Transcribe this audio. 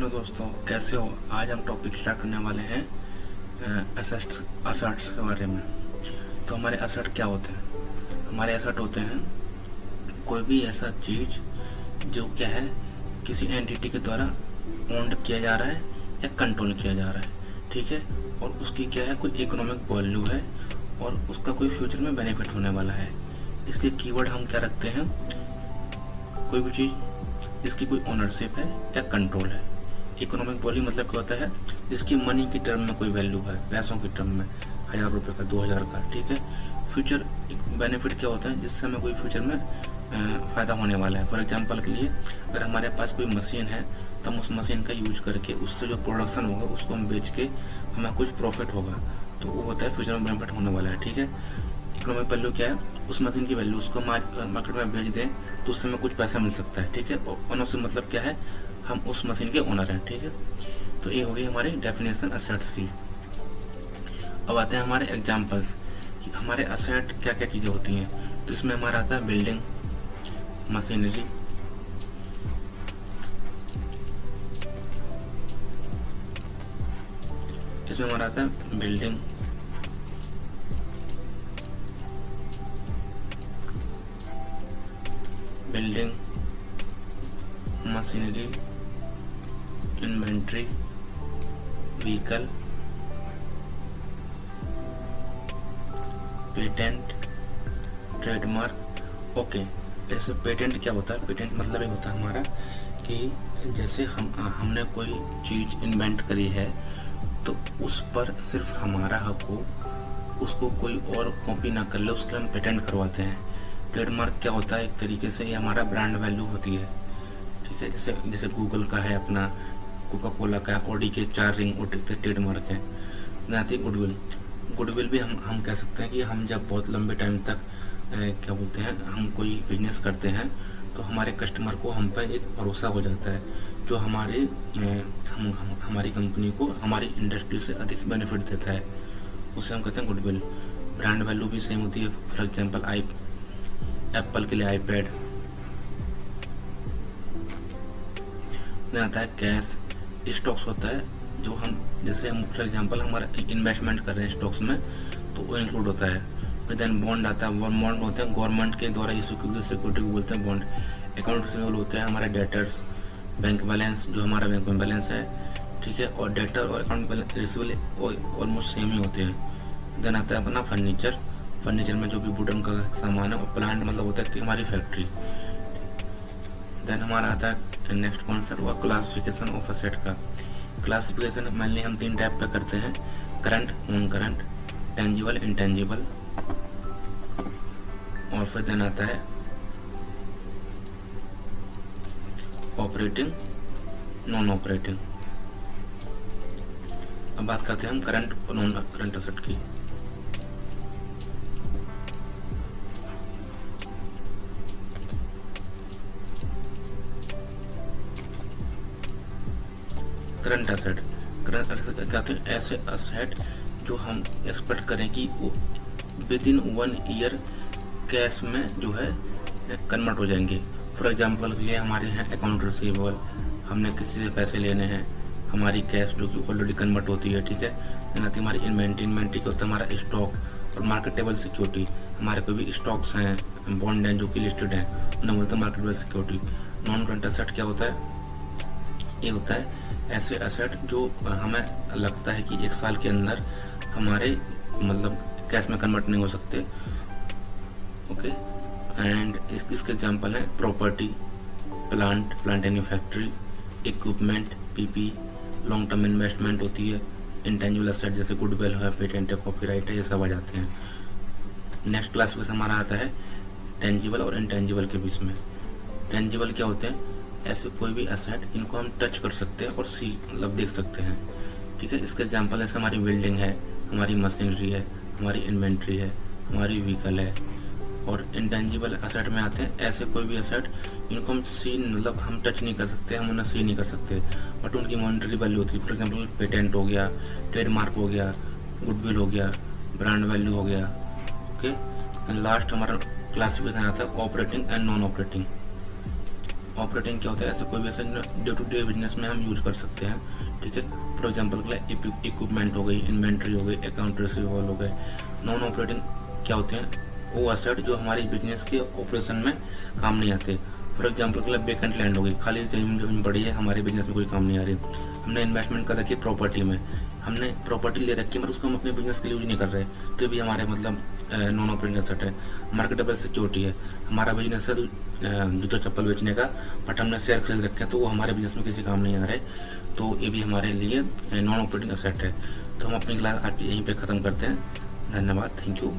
Hello दोस्तों, कैसे हो। आज हम टॉपिक स्टार्ट करने वाले हैं असर्ट्स के बारे में। तो हमारे असर्ट क्या होते हैं? हमारे असर्ट होते हैं कोई भी ऐसा चीज जो क्या है किसी एंटिटी के द्वारा ओन्ड किया जा रहा है या कंट्रोल किया जा रहा है, ठीक है। और उसकी क्या है, कोई इकोनॉमिक वैल्यू है और उसका कोई फ्यूचर में बेनिफिट होने वाला है। इसके कीवर्ड हम क्या रखते हैं? कोई भी चीज जिसकी कोई ओनरशिप है या कंट्रोल है। इकोनॉमिक वैल्यू मतलब क्या होता है? जिसकी मनी की टर्म में कोई वैल्यू है, पैसों की टर्म में, 1000 रुपये का, 2000 का, ठीक है। फ्यूचर बेनिफिट क्या होता है? जिससे हमें कोई फ्यूचर में फ़ायदा होने वाला है। फॉर एग्जांपल के लिए अगर हमारे पास कोई मशीन है तो हम उस मशीन का यूज करके उससे जो प्रोडक्शन होगा उसको हम बेच के हमें कुछ प्रॉफिट होगा, तो वो होता है फ्यूचर में बेनिफिट होने वाला है, ठीक है। इकोनॉमिक वैल्यू क्या है? उस मशीन की वैल्यू, उसको मार्केट में बेच दें तो उससे हमें कुछ पैसा मिल सकता है, ठीक है। और ओनरशिप मतलब क्या है? हम उस मशीन के ओनर हैं, ठीक है। तो ये हो गई हमारी डेफिनेशन असेट्स की। अब आते हैं हमारे एग्जांपल्स कि हमारे असेट क्या क्या चीज़ें होती हैं। तो इसमें हमारा आता है बिल्डिंग, मशीनरी, इसमें हमारा आता है building, machinery, inventory, vehicle, patent, trademark. Okay, जैसे पेटेंट क्या होता है? पेटेंट मतलब ये होता है हमारा कि जैसे हमने कोई चीज इन्वेंट करी है तो उस पर सिर्फ हमारा हक हो, उसको कोई और कॉपी ना कर ले, उसके लिए हम पेटेंट करवाते हैं। ट्रेडमार्क क्या होता है? एक तरीके से ये हमारा ब्रांड वैल्यू होती है, ठीक है। जैसे जैसे गूगल का है अपना, कोका कोला का, ऑडी के 4 रिंग ट्रेडमार्क है। आती है गुडविल। गुडविल भी हम कह सकते हैं कि हम जब बहुत लंबे टाइम तक क्या बोलते हैं, हम कोई बिजनेस करते हैं तो हमारे कस्टमर को हम पर एक भरोसा हो जाता है, जो हमारी कंपनी को हमारी इंडस्ट्री से अधिक बेनिफिट देता है, उसे हम कहते हैं गुडविल। ब्रांड वैल्यू भी सेम होती है। फॉर एग्जांपल एप्पल के लिए आईपैड। आता है कैश। स्टॉक्स होता है जो हम, जैसे हम फॉर एग्जांपल हमारा इन्वेस्टमेंट कर रहे हैं स्टॉक्स में तो वो इंक्लूड होता है। फिर देन बॉन्ड आता है। बॉन्ड होते हैं गवर्नमेंट के द्वारा इशू की हुई सिक्योरिटी को बोलते हैं बॉन्ड। अकाउंट रिसीवेबल होते हैं हमारे डेटर्स। बैंक बैलेंस, जो हमारा बैंक में बैलेंस है, ठीक है। और डेटर और अकाउंट रिसीवेबल ऑलमोस्ट सेम ही होते हैं। देन आता है अपना फर्नीचर। फर्नीचर में जो भी वुडन का सामान है, और प्लांट मतलब होता है हमारी फैक्ट्री। देन हमारा आता है नेक्स्ट कॉन्सेप्ट हुआ क्लासिफिकेशन ऑफ असेट का। क्लासिफिकेशन मेनली हम 3 टाइप पे करते हैं: current, non current, tangible, intangible. और फिर देन आता है ऑपरेटिंग, नॉन ऑपरेटिंग। अब बात करते हैं हम करंट और नॉन करंट असेट की। करंट असेट क्या होते हैं? ऐसे असेट जो हम एक्सपेक्ट करें कि विद इन 1 ईयर कैश में जो है कन्वर्ट हो जाएंगे। फॉर एग्जांपल के लिए हमारे यहाँ अकाउंट रिसीवेबल, हमने किसी से पैसे लेने हैं, हमारी कैश जो कि ऑलरेडी कन्वर्ट होती है, ठीक है। देन आती है हमारी इन्वेंट्री क्या होता है? हमारा स्टॉक और मार्केटेबल सिक्योरिटी। हमारे कोई भी स्टॉक्स हैं, बॉन्ड हैं जो कि लिस्टेड हैं, उन्हें बोलते हैं marketable security. Non current asset क्या होता है? ये होता है ऐसे असेट जो हमें लगता है कि 1 साल के अंदर हमारे मतलब कैश में कन्वर्ट नहीं हो सकते, ओके। एंड इसके एग्जांपल है property, plant and factory, equipment, PP. Long term investment होती है। इंटेंजिबल असेट जैसे गुडविल है, पेटेंट है, कॉपीराइट है, ये सब आ जाते हैं। नेक्स्ट क्लास में हमारा आता है टेंजिबल और इंटेंजिबल के बीच में। टेंजिबल क्या होते हैं? ऐसे कोई भी असेट इनको हम टच कर सकते हैं और मतलब देख सकते हैं, ठीक है। इसके एग्जांपल जैसे हमारी बिल्डिंग है, हमारी मशीनरी है, हमारी इन्वेंट्री है, हमारी व्हीकल है। और इंटेंजिबल असेट में आते हैं ऐसे कोई भी असेट इनको हम मतलब हम टच नहीं कर सकते, हम उन्हें सी नहीं कर सकते, बट उनकी मॉनिटरी वैल्यू होती है। फॉर एग्जांपल पेटेंट हो गया, ट्रेडमार्क हो गया, गुडविल हो गया, ब्रांड वैल्यू हो गया, ओके। एंड लास्ट हमारा क्लासिफिकेशन आता है operating and non operating. Operating क्या होता है, ऐसे कोई भी ऐसे डे टू डे बिजनेस में हम यूज कर सकते हैं, ठीक है। फॉर एग्जांपल के लिए इक्विपमेंट हो गई, इन्वेंट्री हो गई, अकाउंट रिसीवेबल हो गए। नॉन ऑपरेटिंग क्या होते हैं, वो एसेट जो हमारी बिजनेस के ऑपरेशन में काम नहीं आते। फॉर एग्जांपल के लिए वेकेंट लैंड हो गई, खाली जमीन पड़ी है, हमारे बिजनेस में कोई काम नहीं आ रही। हमने इन्वेस्टमेंट कर रखी है प्रॉपर्टी में, हमने प्रॉपर्टी ले रखी है, मतलब उसको हम अपने बिजनेस के लिए यूज नहीं कर रहे, तो भी हमारे मतलब नॉन ऑपरेटिंग एसेट है। मार्केटेबल सिक्योरिटी है, हमारा बिजनेस है जूता चप्पल बेचने का, बट हमने शेयर खरीद रखे हैं, तो वो हमारे बिजनेस में किसी काम नहीं आ रहे, तो ये भी हमारे लिए नॉन ऑपरेटिंग एसेट है। तो हम अपनी क्लास आज यहीं पे ख़त्म करते हैं। धन्यवाद, थैंक यू।